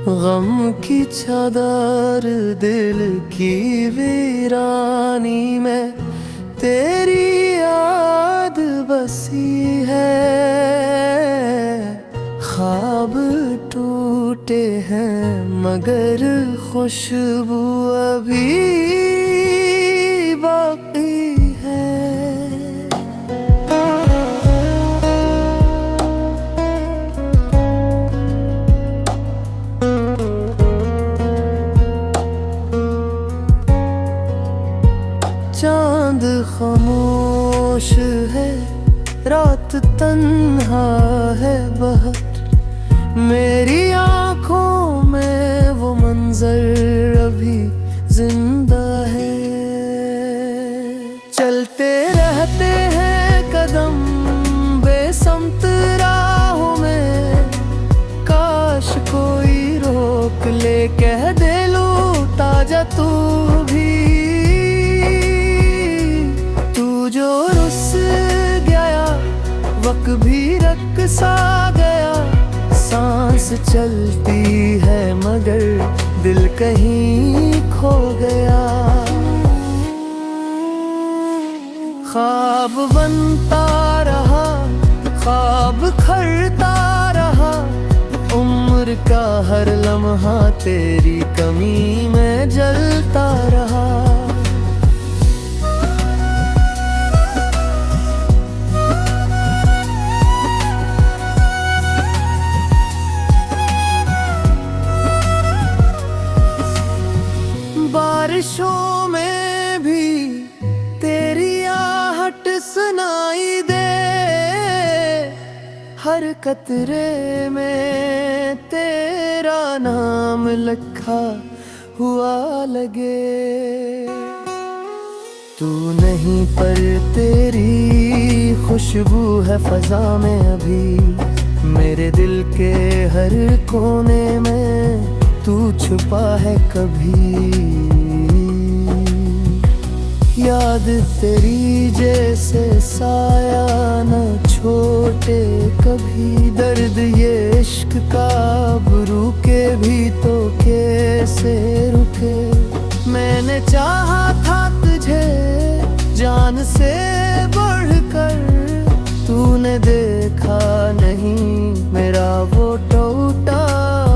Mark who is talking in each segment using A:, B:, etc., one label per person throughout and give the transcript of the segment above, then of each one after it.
A: गम की चादर दिल की वीरानी में तेरी याद बसी है। ख्वाब टूटे हैं मगर खुशबू अभी बाकी है। चांद खामोश है, रात तन्हा है बहुत, मेरी आँखों में वो मंजर अभी जिंदा है। चलते रहते हैं कदम बेसमत राहों में, काश कोई रोक ले कह दे लूटा जा तू भी। जो रुस गया वक्त भी रक़्सा गया, सांस चलती है मगर दिल कहीं खो गया। ख्वाब बनता रहा, ख्वाब खरता रहा, उम्र का हर लम्हा तेरी कमी में जलता रहा। बारिशों में भी तेरी आहट सुनाई दे, हर कतरे में तेरा नाम लिखा हुआ लगे। तू नहीं पर तेरी खुशबू है फजा में अभी, मेरे दिल के हर कोने में तू छुपा है कभी। याद तेरी जैसे साया न छोटे कभी, दर्द ये इश्क का अब रुके भी तो कैसे रुके। मैंने चाहा था तुझे जान से बढ़कर, तूने देखा नहीं मेरा वो टूटा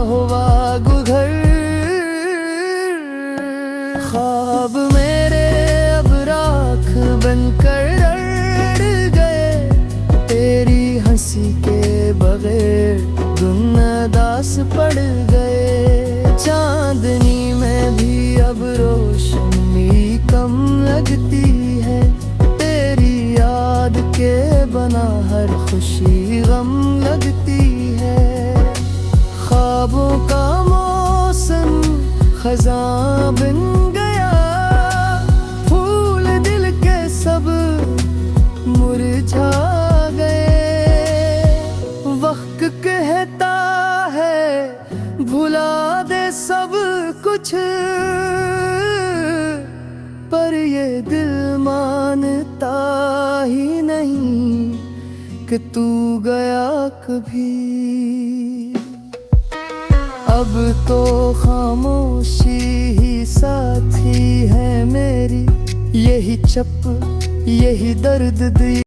A: हुआ गुघर। ख्वाब मेरे अब राख बनकर रड़ गए, तेरी हंसी के बगैर गुमनादास पड़ गए। चांदनी में भी अब रोशनी कम लगती है, तेरी याद के बना हर खुशी गम लगती है। ख्वाबों का मौसम खज़ां बन गया, फूल दिल के सब मुरझा गए। वक्त कहता है भुला दे सब कुछ, पर ये दिल मानता ही नहीं कि तू गया कभी। अब तो खामोशी ही साथी है मेरी, यही चप यही दर्द दी।